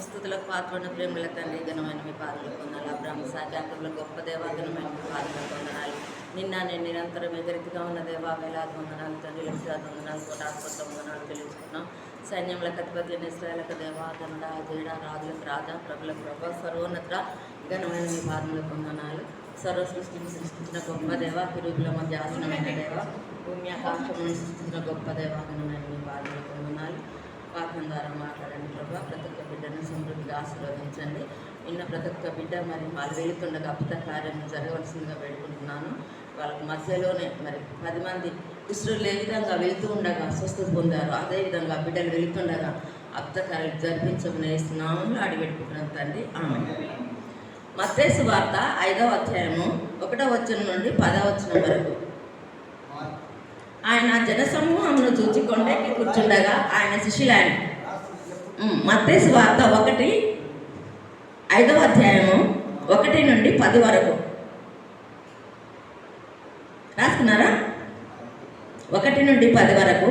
స్తుతులకు పాత్రమైన ప్రేమల తండ్రి ఘనమైన మీ పాదలకు వందనాలు. అబ్రాహ్మ సాధ్యాకుల గొప్ప దేవా ఘనమైన మీ పాదలకు వందనాలు. నిన్న నేను నిరంతరం ఎదురుగా ఉన్న దేవా వేలాది వందనాలు తండ్రి, లక్షలాది వందనాలు, కోటాస్పత్ర వందనాలు తెలుసుకున్నాం. సైన్యములకు అధిపతి నిశ్రయాలకు దేవా గనుడ జేడ రాజులకు రాజా ప్రభులకు ప్రభా సర్వోన్నత ఘనమైన మీ పాదములకు వందనాలు. సర్వ సృష్టిని సృష్టించిన గొప్ప దేవ, హిరుగుల మధ్య ఆసనమైన దేవ, భూమి ఆకాశమును సృష్టించిన గొప్ప దేవ ఘనమైన మీ పాదములకు వందనాలు. వాక్యం ద్వారా మాట్లాడండి ప్రభా. ప్రతి ఒక్క బిడ్డను సమృద్ధిగా ఆశీర్వదించండి. నిన్న ప్రతి ఒక్క బిడ్డ మరి వాళ్ళు వెళుతుండగా అద్భుత కార్యం జరగవలసిందిగా వేడుకుంటున్నాను. వాళ్ళకి మధ్యలోనే మరి 10 మంది ఇస్రాయేలు ఏ విధంగా వెళుతూ ఉండగా స్వస్థత పొందారు, అదేవిధంగా బిడ్డలు వెళుతుండగా అద్భుత కార్యాలు జరిపించమని నామంలో అడిగెట్టుకుంటున్నాను తండ్రి. ఆమేన్. మత్తయి సువార్త 5వ అధ్యాయము 1వ వచనం నుండి 10వ వచనం వరకు. ఆయన జనసమూహమును చూచి కొండెక్కి కూర్చుండగా ఆయన శిష్యులైన మత్తయి సువార్త 5వ అధ్యాయము 1 నుండి 10 వరకు రాసుకున్నారా? 1 నుండి 10 వరకు.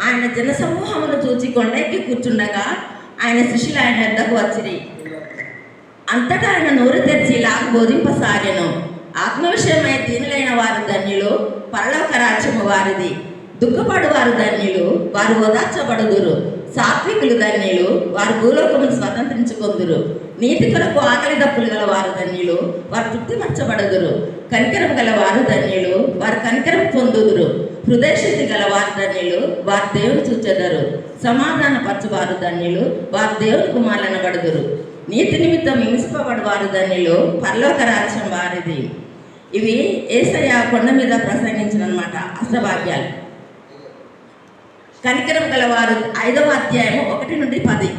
ఆయన జనసమూహమును చూచి కొండెక్కి కూర్చుండగా ఆయన శిష్యులు ఆయన వద్దకు వచ్చిరి. అంతటా ఆయన నోరు తెరిచి ఇలా బోధింపసాగెను. ఆత్మ విషయమై దీనులైన వారు ధన్యులు, పరలోక రాజ్యము వారిది. దుఃఖపడు వారు ధన్యులు, వారు ఓదార్చబడుదురు. సాత్వికులు ధన్యులు, వారు భూలోకమును స్వతంత్రించుకొందురు. నీతి కొరకు ఆకలి దప్పులు గల వారు ధన్యులు, వారు తృప్తిపరచబడుదురు. కనికరం గల వారు ధన్యులు, వారు కనికరం పొందుదురు. హృదయశుద్ధి గల వారు ధన్యులు, వారు దేవుని చూచెదరు. సమాధాన పరచువారు ధన్యులు, వారు దేవుని కుమారులనబడుదురు. నీతి నిమిత్తం హింసింపబడు వారు ధన్యులు, పరలోక రాజ్యం వారిది. ఇవి యేసయ్య కొండ మీద ప్రసంగించిన అనమాట అష్టవాక్యాలు. కనికరం గల వారు 5వ అధ్యాయము 1 నుండి 10.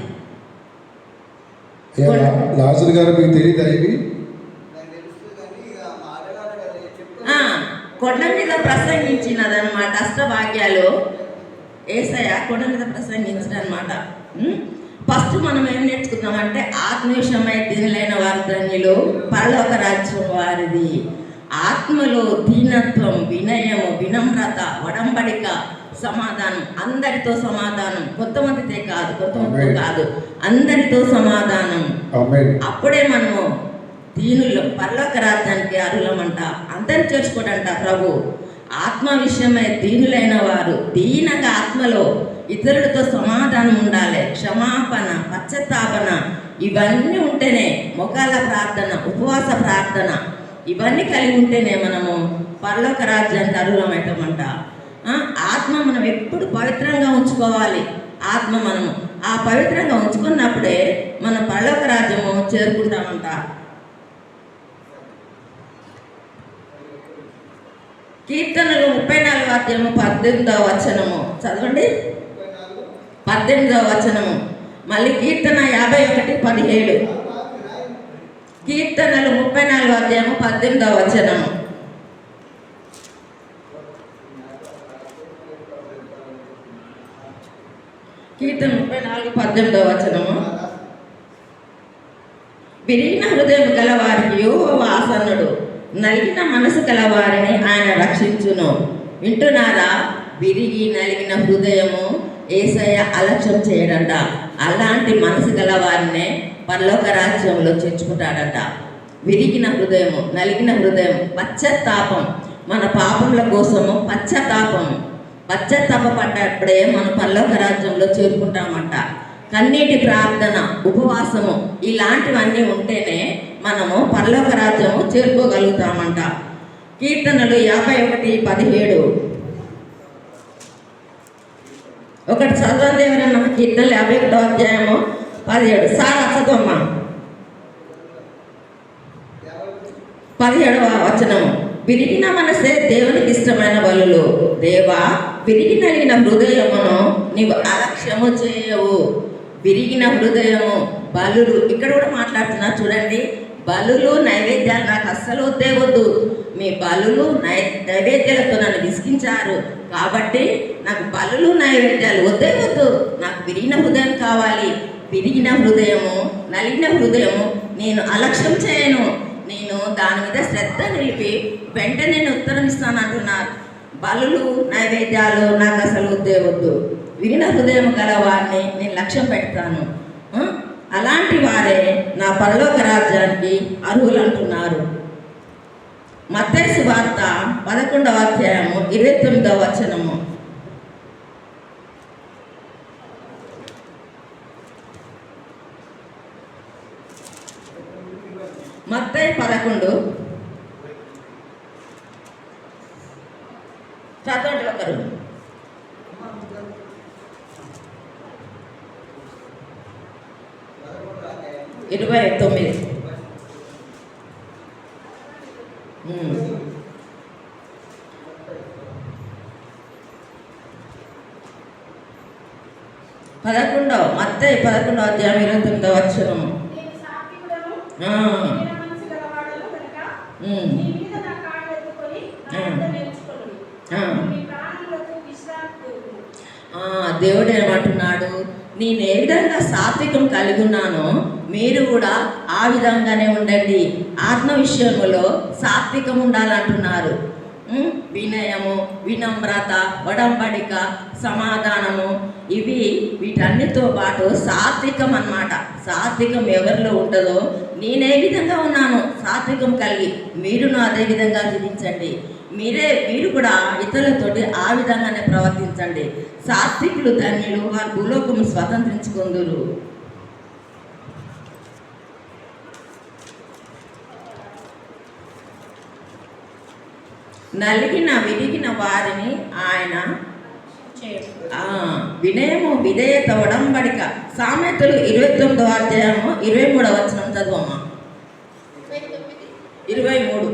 లాజరు గారు మీకు తెలియదా ఇవి? కొండ మీద ప్రసంగించినదనమాట అష్టవాక్యాలు. యేసయ్య కొండ మీద ప్రసంగించిన అనమాట. ఫస్ట్ మనం ఏం నేర్చుకున్నామంటే ఆత్మ విషయమై దీనులైన వారు ధన్యులు, పరలోక రాజ్యం వారిది. ఆత్మలో దీనత్వం, వినయము, వినమ్రత, ఒడంబడిక, సమాధానం, అందరితో సమాధానం, కొంతమందితో కాదు అందరితో సమాధానం. అప్పుడే మనము దీనులు పరలోక రాజ్యానికి అర్హులమంట. అందరు చేర్చుకోడంట ప్రభు. ఆత్మ విషయమై దీనులైన వారు దీనంగా ఆత్మలో ఇతరులతో సమాధానం ఉండాలి, క్షమాపణ, పశ్చాత్తాపన, ఇవన్నీ ఉంటేనే మొకాల ప్రార్థన, ఉపవాస ప్రార్థన, ఇవన్నీ కలిగి ఉంటేనే మనము పరలోక రాజ్యానికి అర్హులమవుతామంట. ఆత్మ మనం ఎప్పుడు పవిత్రంగా ఉంచుకోవాలి. ఆత్మ మనము ఆ పవిత్రంగా ఉంచుకున్నప్పుడే మనం పరలోక రాజ్యము చేరుకుంటామంట. కీర్తనలు 34వ అధ్యాయము 18వ వచనము చదవండి. 18వ వచనము. మళ్ళీ కీర్తన 51:17. కీర్తనలు 34వ అధ్యాయము 18వ వచనము. కీర్తన 34:18వ వచనము. విరిగిన హృదయం గల వారికి యెహోవా ఆసన్నుడు, నలిగిన మనసు గల వారిని ఆయన రక్షించును. వింటున్నారా? విరిగి నలిగిన హృదయము యేసయ్య అలక్ష్యం చేయడంట. అలాంటి మనసు గల వారినే పరలోక రాజ్యంలో చేర్చుకుంటాడంట. విరిగిన హృదయము, నలిగిన హృదయం, పశ్చాత్తాపం, మన పాపముల కోసము పశ్చాత్తాపడ్డప్పుడే మనం పరలోక రాజ్యంలో చేరుకుంటామంట. కన్నీటి ప్రార్థన, ఉపవాసము, ఇలాంటివన్నీ ఉంటేనే మనము పరలోక రాజ్యము చేరుకోగలుగుతామంట. కీర్తనలు 51:17. ఒకటి చదవండి ఎవరన్నా. కీర్తనలు 51వ అధ్యాయము 17. సార్ చదవమ్మా. 17వ వచనము. విరిగిన మనసే దేవునికి ఇష్టమైన బలులు. దేవా, విరిగి నలిగిన హృదయమును నీవు అలక్ష్యము చేయవు. విరిగిన హృదయము, బలులు, ఇక్కడ కూడా మాట్లాడుతున్నా చూడండి. బలులు, నైవేద్యాలు నాకు అస్సలు వద్దు. మీ బలులు నైవేద్యాలతో నన్ను విసిగించారు కాబట్టి నాకు బలులు నైవేద్యాలు వద్దు. నాకు విరిగిన హృదయం కావాలి. విరిగిన హృదయము, నలిగిన హృదయము నేను అలక్ష్యం చేయను. నేను దాని మీద శ్రద్ధ నిలిపి వెంటనే నేను ఉత్తరం ఇస్తాను అంటున్నారు. బలులు, నైవేద్యాలు నాకు అసలు వద్దు. విరిగిన హృదయం గల వారిని నేను లక్ష్యం పెడతాను. అలాంటి వారే నా పరలోక రాజ్యానికి అర్హులు అంటున్నారు. మత్తయి సువార్త 11వ అధ్యాయము 29వ వచనము. మత్తయి 11 చదవండి ఒకరు. 29. మత్తయి 11వ అధ్యాయం 29వ వచనము. దేవుడు ఏమంటున్నాడు? నేను ఏ విధంగా సాత్వికం కలిగి ఉన్నానో మీరు కూడా ఆ విధంగానే ఉండండి. ఆత్మ విషయములో సాత్వికం ఉండాలంటున్నారు. వినయము, వినమ్రత, ఒడంబడిక, సమాధానము, వీటన్నిటితో పాటు సాత్వికం అన్నమాట. సాత్వికం ఎవరిలో ఉంటుందో నేనే విధంగా ఉన్నాను సాత్వికం కలిగి మీరును అదే విధంగా జీవించండి. మీరు కూడా ఇతరులతోటి ఆ విధంగానే ప్రవర్తించండి. సాత్వికులు ధన్యులు, వారు భూలోకము స్వతంత్రించుకుందురు. నలిగిన విరిగిన వారిని ఆయన వినయము, విధేయత, ఒడంబడిక. సామెతలు 29వ అధ్యాయము 23వ వచనం చదువమ్మా. 23.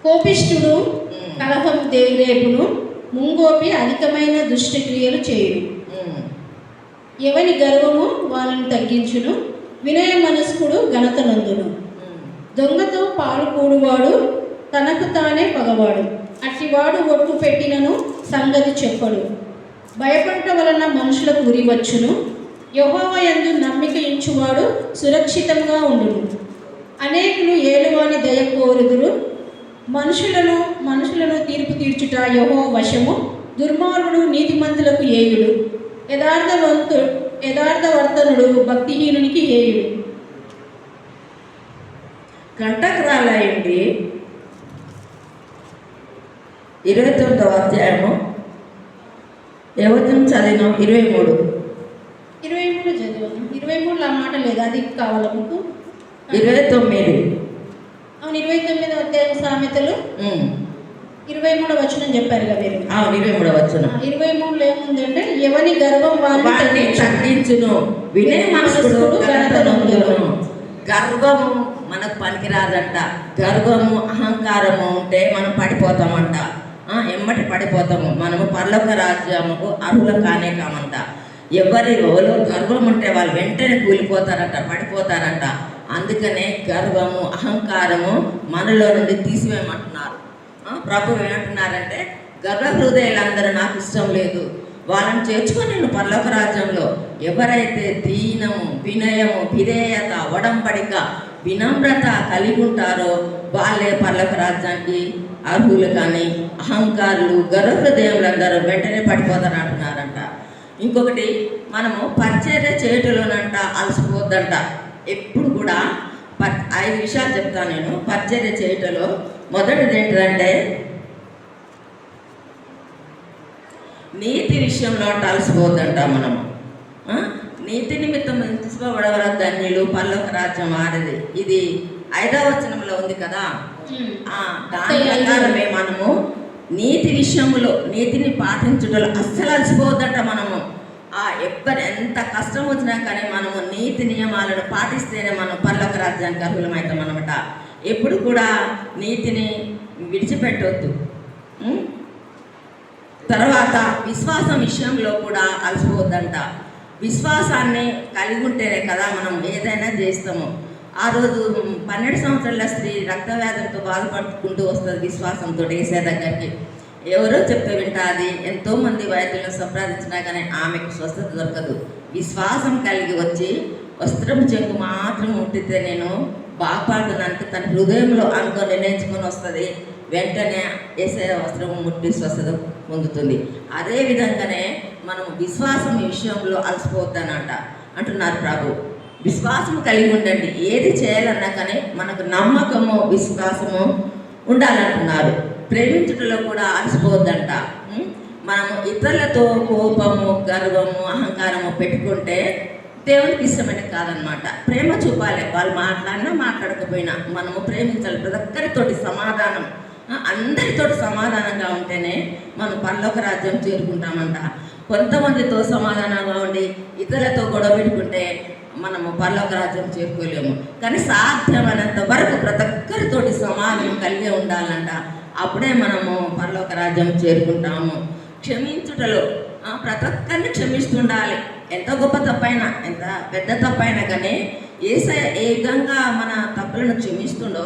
కోపిష్ఠుడు కలహం దేవిరేపును, ముంగోపి అధికమైన దుష్టక్రియలు చేయును. ఎవని గర్వము వాళ్ళను తగ్గించును, వినయ మనస్కుడు ఘనత నందును. దొంగతో పాలు కూడువాడు తనకు తానే పగవాడు, అట్టివాడు ఒట్టు పెట్టినను సంగతి చెప్పడు. భయపడ్డ వలన మనుషులకు ఉరి వచ్చును, యెహోవా యందు నమ్మిక ఇంచువాడు సురక్షితంగా ఉండును. అనేకులు ఏలువాని దయ కోరుదురు, మనుషులను తీర్పు తీర్చుట యెహోవా వశము. దుర్మార్గుడు నీతిమంతులకు ఏయుడు, యథార్థవర్తనుడు భక్తిహీనునికి ఏయుడు. కంటకురాలయండి 29వ అధ్యాయము ఎవరిని చదివినాం? 23 చదివాను. 23లో ఆ మాట లేదు, అది కావాలా మీకు? 29. అవును, 29వ అధ్యాయం సామెతలు 23వ వచనం చెప్పారు కదా మీరు. 23వ వచనం. 23లో ఏముందంటే ఎవని గర్వం వారిని తగ్గించును, వినయ మనస్కుడు ఘనత నొందును. గర్వము మనకు పనికిరాదంట. గర్వము, అహంకారము ఉంటే మనం పడిపోతామంట. ఎమ్మటి పడిపోతాము. మనము పరలోక రాజ్యముకు అర్హులు కానే కామంట. ఎవరిలో గర్వం ఉంటే వాళ్ళు వెంటనే కూలిపోతారంట, పడిపోతారంట. అందుకనే గర్వము, అహంకారము మనలో నుండి తీసివేయమంటున్నారు. ప్రభు ఏమంటున్నారంటే, గర్వ హృదయాలందరూ నాకు ఇష్టం లేదు, వాళ్ళని చేర్చుకొని నేను పరలోక రాజ్యంలో. ఎవరైతే దీనము, వినయము, విధేయత, ఒడంబడిక, వినమ్రత కలిగి ఉంటారో వాళ్ళే పరలోక రాజ్యానికి అర్హులు. కానీ అహంకారులు, గర్వ హృదయములందరూ వెంటనే పడిపోతారు అంటున్నారంట. ఇంకొకటి, మనము పరిచర్య చేయటంలోనంట అలసిపోద్దంట. ఎప్పుడు కూడా 5 విషయాలు చెప్తాను నేను పరిచర్య చేయటంలో. మొదటిది ఏంటంటే, నీతి విషయంలో అలసిపోద్దంట. మనము నీతి నిమిత్తం తీసుకోబడవల ధన్యులు, పరలోక రాజ్యం వారిది. ఇది 5వ వచనంలో ఉంది కదా. దాని ప్రకారమే మనము నీతి విషయంలో, నీతిని పాటించడంలో అస్సలు అలసిపోద్దంట. మనము ఎంత కష్టం వచ్చినా కానీ మనము నీతి నియమాలను పాటిస్తేనే మనం పరలోక రాజ్యానికి అర్హులమవుతాం అనమాట. ఎప్పుడు కూడా నీతిని విడిచిపెట్టవద్దు. తర్వాత విశ్వాసం విషయంలో కూడా అలసిపోద్దంట. విశ్వాసాన్ని కలిగి ఉంటేనే కదా మనం ఏదైనా చేస్తాము. ఆ రోజు 12 సంవత్సరాల స్త్రీ రక్తవ్యాధులతో బాధపడుకుంటూ వస్తుంది విశ్వాసంతో ఏసే దగ్గరికి. ఎవరో చెప్తే వింటాది. ఎంతోమంది వైద్యులను సంప్రదించినా కానీ ఆమెకు స్వస్థత దొరకదు. విశ్వాసం కలిగి వచ్చి వస్త్రం చెంగు మాత్రం ఉంటితే నేను బాగుపడుతున్నానికి తన హృదయంలో అనుకొని నిర్ణయించుకొని వస్తుంది. వెంటనే యేసయ్య వస్త్రము ముట్టి స్వస్థత పొందుతుంది. అదే విధంగానే మనం విశ్వాసం ఈ విషయంలో అలసిపోతానంట అంటున్నారు ప్రభు. విశ్వాసం కలిగి ఉండండి. ఏది చేయాలన్నా కానీ మనకు నమ్మకము విశ్వాసము ఉండాలంటున్నారు. ప్రేమించుటలో కూడా అలసిపోద్దంట. మనము ఇతరులతో కోపము, గర్వము, అహంకారము పెట్టుకుంటే దేవునికి ఇష్టమైన కాదనమాట. ప్రేమ చూపాలి. వాళ్ళు మాట్లాడినా మాట్లాడకపోయినా మనము ప్రేమించాలి. ప్రతి ఒక్కరితోటి సమాధానం, అందరితోటి సమాధానంగా ఉంటేనే మనం పరలోక రాజ్యం చేరుకుంటామంట. కొంతమందితో సమాధానంగా ఉండి ఇతరులతో గొడవ పెట్టుకుంటే మనము పరలోక రాజ్యం చేరుకోలేము. కానీ సాధ్యమైనంత వరకు ప్రతి ఒక్కరితోటి సమాధానం కలిగి ఉండాలంట. అప్పుడే మనము పరలోక రాజ్యం చేరుకుంటాము. క్షమించుటలో ప్రతి ఒక్కరిని క్షమిస్తుండాలి. ఎంత గొప్ప తప్పైనా, ఎంత పెద్ద తప్పైనా కానీ యేసయ్య ఏ విధంగా మన తప్పులను క్షమిస్తుండో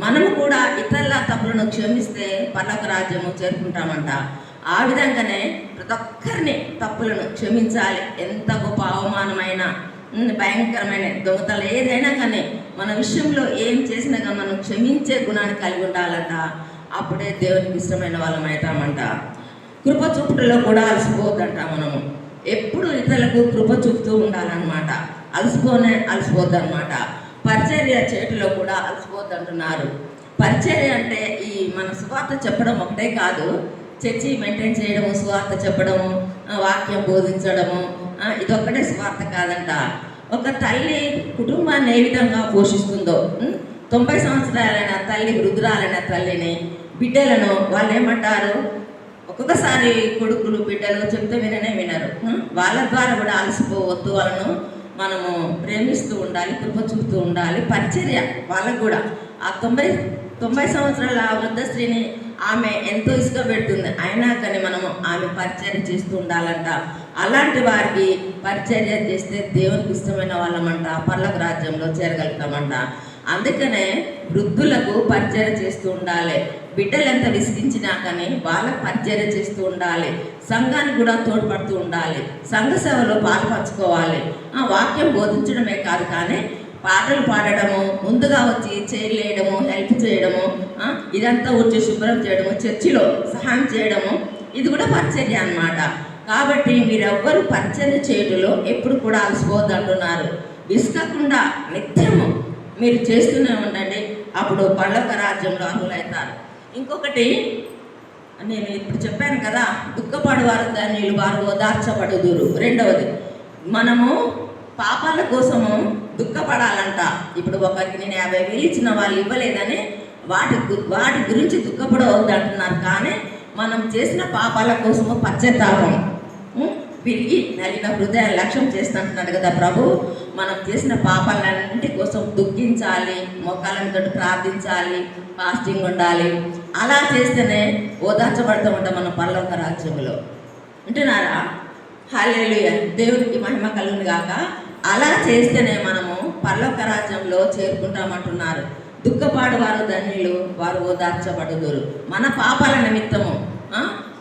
మనము కూడా ఇతరుల తప్పులను క్షమిస్తే పరలోక రాజ్యము చేరుకుంటామంట. ఆ విధంగానే ప్రతి ఒక్కరిని తప్పులను క్షమించాలి. ఎంత గొప్ప అవమానమైన, భయంకరమైన దొంగతలు ఏదైనా కానీ మన విషయంలో ఏం చేసినా కానీ మనం క్షమించే గుణాన్ని కలిగి ఉండాలంట. అప్పుడే దేవునికి ఇష్టమైన వాళ్ళం అవుతామంట. కృప చూపుటలో కూడా అలసిపోద్దంట. మనము ఎప్పుడు ఇతరులకు కృప చూపుతూ ఉండాలన్నమాట. అలసిపోద్దన్నమాట. పరిచర్య చేయటంలో కూడా అలసిపోద్దంటున్నారు. పరిచర్య అంటే ఈ మన సువార్త చెప్పడం ఒకటే కాదు, చర్చి మెయింటైన్ చేయడము, సువార్త చెప్పడము, వాక్యం బోధించడము, ఇదొక్కటే సువార్త కాదంట. ఒక తల్లి కుటుంబాన్ని ఏ విధంగా పోషిస్తుందో, 90 సంవత్సరాలైన తల్లి, వృద్ధురాలైన తల్లిని, బిడ్డలను వాళ్ళు ఏమంటారు, ఒక్కొక్కసారి కొడుకులు బిడ్డలు చెప్తే వినరు. వాళ్ళ ద్వారా కూడా అలసిపోవద్దు. వాళ్ళను మనము ప్రేమిస్తూ ఉండాలి, కృప చూపుతూ ఉండాలి. పరిచర్య వాళ్ళకు కూడా ఆ 90 సంవత్సరాల వృద్ధ స్త్రీని ఆమె ఎంతో ఇసుక పెడుతుంది, అయినా కానీ మనము ఆమె పరిచర్య చేస్తూ ఉండాలంట. అలాంటి వారికి పరిచర్య చేస్తే దేవునికి ఇష్టమైన వాళ్ళమంట, పరలోక రాజ్యంలో చేరగలుగుతామంట. అందుకనే వృద్ధులకు పరిచర్య చేస్తూ ఉండాలి. బిడ్డలు ఎంత విసిగించినా కానీ వాళ్ళకు పరిచర్య చేస్తూ ఉండాలి. సంఘానికి కూడా తోడ్పడుతూ ఉండాలి. సంఘ సేవలో పాల్పంచుకోవాలి. వాక్యం బోధించడమే కాదు కానీ పాటలు పాడడము, ముందుగా వచ్చి చేయలేయడము, హెల్ప్ చేయడము, ఇదంతా వచ్చి శుభ్రం చేయడము, చర్చిలో సహాయం చేయడము, ఇది కూడా పరిచర్య అన్నమాట. కాబట్టి మీరెవ్వరు పరిచర్య చేయడంలో ఎప్పుడు కూడా అలసిపోవద్దు అంటున్నారు. విసుకకుండా నిత్యము మీరు చేస్తూనే ఉండండి. అప్పుడు పరలోక రాజ్యంలో అర్హులవుతారు. ఇంకొకటి నేను ఇప్పుడు చెప్పాను కదా, దుఃఖపడేవారు ధన్యులు, వారు ఓదార్చబడుదురు. రెండవది, మనము పాపాల కోసము దుఃఖపడాలంట. ఇప్పుడు ఒకరికి నేను 50,000 ఇచ్చిన వాళ్ళు ఇవ్వలేదని వాటి గురించి దుఃఖపడవద్దు అంటున్నారు. కానీ మనం చేసిన పాపాల కోసము పశ్చాత్తాపం, విరిగి నలిగిన హృదయ లక్ష్యం చేస్తుంటున్నాడు కదా ప్రభు. మనం చేసిన పాపాలన్నింటి కోసం దుఃఖించాలి, మోకాళ్ళతో ప్రార్థించాలి, ఫాస్టింగ్ ఉండాలి. అలా చేస్తేనే ఓదార్చబడుతూ ఉంటాం మనం పరలోక రాజ్యంలో. వింటున్నారా? హల్లెలూయా, దేవునికి మహిమ కలుగును గాక. అలా చేస్తేనే మనము పరలోక రాజ్యంలో చేరుకుంటామంటున్నారు. దుఃఖపాడువారు ధన్యులు, వారు ఓదార్చబడుదురు. మన పాపాల నిమిత్తము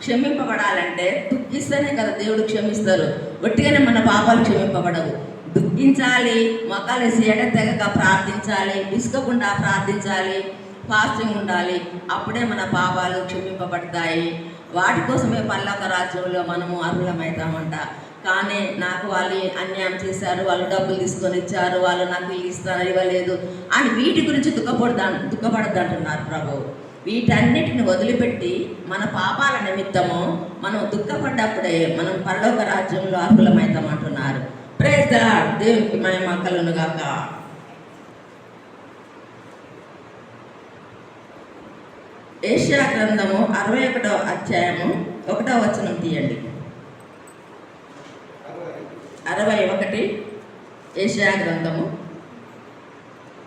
క్షమింపబడాలంటే దుఃఖిస్తేనే కదా దేవుడు క్షమిస్తారు. ఒట్టిగానే మన పాపాలు క్షమింపబడవు. దుఃఖించాలి, మొక్కలేసి ఎడతెగక ప్రార్థించాలి, విసుకకుండా ప్రార్థించాలి, ఫాస్టింగ్ ఉండాలి. అప్పుడే మన పాపాలు క్షమింపబడతాయి. వాటి కోసమే పరలోక రాజ్యంలో మనము అర్హులమవుతామంట. కానీ నాకు వాళ్ళు అన్యాయం చేశారు, వాళ్ళు డబ్బులు తీసుకొని ఇచ్చారు, వాళ్ళు నాకు ఇల్లు ఇస్తారు, ఇవ్వలేదు అని వీటి గురించి దుఃఖపడద్దు అంటున్నారు ప్రభు. వీటన్నిటిని వదిలిపెట్టి మన పాపాల నిమిత్తము మనం దుఃఖపడ్డప్పుడే మనం పరలోక రాజ్యంలో అర్హులమవుతామంటున్నారు. Praise the lord. దేవునికి మహిమ కలుగును గాక. యెషయా గ్రంథము 61వ అధ్యాయము 1వ వచనం తీయండి. 61 యెషయా గ్రంథము.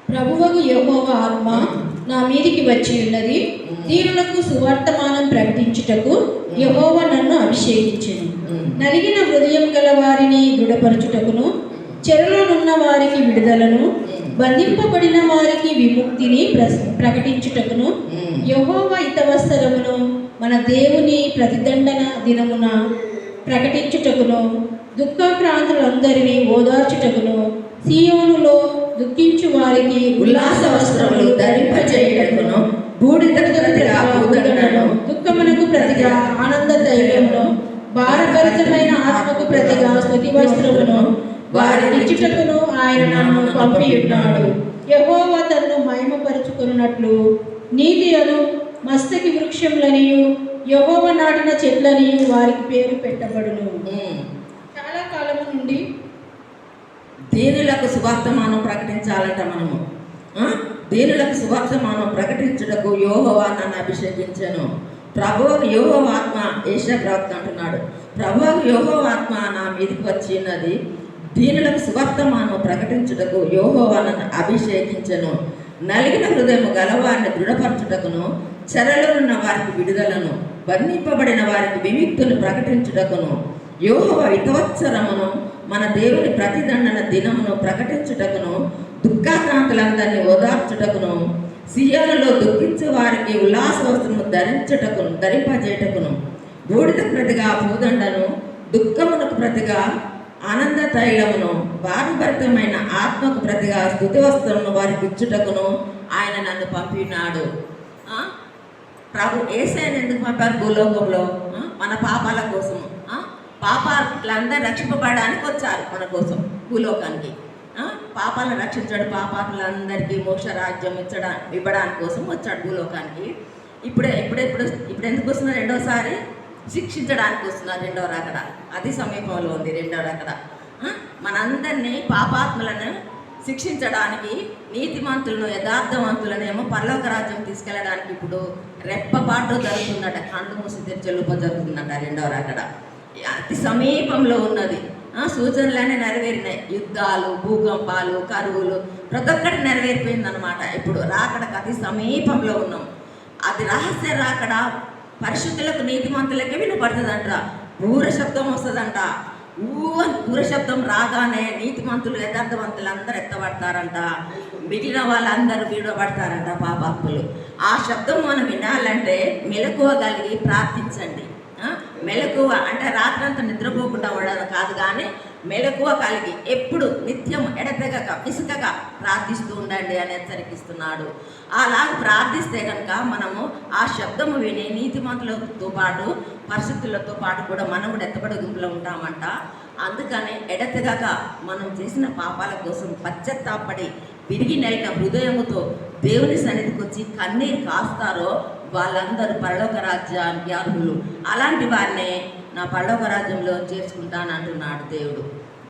ప్రభువగు యెహోవా ఆత్మ నా మీదికి వచ్చి ఉన్నది, దీనులకు సువర్తమానం ప్రకటించుటకు యెహోవా నన్ను అభిషేకించెను. నలిగిన హృదయం గల వారిని దృఢపరచుటకును, చెరలోనున్న వారికి విడుదలను, బంధింపబడిన వారికి విముక్తిని ప్రకటించుటకును, యెహోవా హితవత్సరమును మన దేవుని ప్రతిదండన దినమున ప్రకటించుటకును, దుఃఖాక్రాంతులందరినీ ఓదార్చుటకును, సీయోనులో దుఃఖించు వారికి ఉల్లాస వస్త్రములు ధరింపజేయుటకును, బూడిద నన్ను పంపియున్నాడు. యెహోవా తన్ను మహిమపరుచుకున్నట్లు నీతి అను మస్తకి వృక్షములనియు యెహోవా నాటిన చెట్లనియు వారికి పేరు పెట్టబడును. చాలా కాలము నుండి దీనులకు సువార్తమానం ప్రకటించాలంట మనము. దీనులకు సువార్తమానం ప్రకటించుటకు యెహోవా నన్ను అభిషేకించెను. ప్రభువుకు యెహోవా ఆత్మ, యేషయా ప్రవక్త అంటున్నాడు, ప్రభువుకు యెహోవా ఆత్మ నా మీదకి వచ్చి ఉన్నది. దీనులకు సువార్తమానం ప్రకటించుటకు యెహోవా నన్ను అభిషేకించెను. నలిగిన హృదయము గలవారిని దృఢపరచుటకును, చెరలోనున్న వారికి విడుదలను, బంధింపబడిన వారికి విముక్తిని ప్రకటించుటకును, యెహోవా హితవత్సరమును మన దేవుని ప్రతిదండన దినమును ప్రకటించుటకును, దుఃఖాక్రాంతులందరినీ ఓదార్చుటకును, సియోనులో దుఃఖించే వారికి ఉల్లాస వస్త్రము ధరింపజేయటకును, బూడిదకు ప్రతిగా పూదండను, దుఃఖమునకు ప్రతిగా ఆనంద తైలమును, బాధభరితమైన ఆత్మకు ప్రతిగా స్తుతి వస్త్రమును వారికి ఇచ్చుటకును ఆయన నన్ను పంపినాడు. ప్రభు యేసయ్యను ఎందుకు పంపారు భూలోకంలో? మన పాపాల కోసము. పాపాలందరూ రక్షింపబడడానికి వచ్చారు మన కోసం భూలోకానికి. పాపాలను రక్షించాడు, పాపాలందరికీ మోక్ష రాజ్యం ఇవ్వడానికి కోసం వచ్చాడు భూలోకానికి. ఇప్పుడు ఎందుకు వస్తున్నారు? రెండోసారి శిక్షించడానికి వస్తున్నారు. రెండవ రాకడ అది సమీపంలో ఉంది. రెండవ రాకడ మనందరినీ పాపాత్ములను శిక్షించడానికి, నీతిమంతులను యథార్థవంతులనేమో పరలోక రాజ్యం తీసుకెళ్ళడానికి ఇప్పుడు రెప్పపాటు జరుగుతుందట. కళ్ళు మూసి తెరిచెలుప జరుగుతుందట రెండవ రాకడ. అతి సమీపంలో ఉన్నది. సూచనలన్నీ నెరవేరినాయి. యుద్ధాలు, భూకంపాలు, కరువులు ప్రతి ఒక్కటి నెరవేరిపోయిందనమాట. ఇప్పుడు రాకడకు అతి సమీపంలో ఉన్నాం. అది రహస్య రాకడ. పరిశుద్ధులకు, నీతిమంతులకే వినపడుతుందంట. బూర శబ్దం వస్తుందంట. బూర శబ్దం రాగానే నీతిమంతులు, యథార్థవంతులు అందరూ ఎత్తబడతారంట. మిగిలిన వాళ్ళందరూ విడబడతారంట, పాపాత్ములు. ఆ శబ్దం మనం వినాలంటే మెలకువ కలిగి ప్రార్థించండి. మెలకువ అంటే రాత్రంతా నిద్రపోకుండా ఉండడం కాదు, కానీ మెలకువ కలిగి ఎప్పుడు నిత్యం ఎడతెగక విసుకగా ప్రార్థిస్తూ ఉండండి అని హెచ్చరిస్తున్నాడు. అలాగ ప్రార్థిస్తే కనుక మనము ఆ శబ్దము విని నీతిమంతులతో పాటు పరిస్థితులతో పాటు కూడా మనం కూడా ఎత్తబడి గుంపులో ఉంటామంట. అందుకని ఎడతెగక మనం చేసిన పాపాల కోసం పశ్చాత్తాపడి విరిగి నెలిన హృదయముతో దేవుని సన్నిధికి వచ్చి కన్నీరు కాస్తారో వాళ్ళందరూ పరలోక రాజ్యానికి అర్హులు. అలాంటి వారినే నా పరలోక రాజ్యంలో చేర్చుకుంటానంటున్నాడు దేవుడు.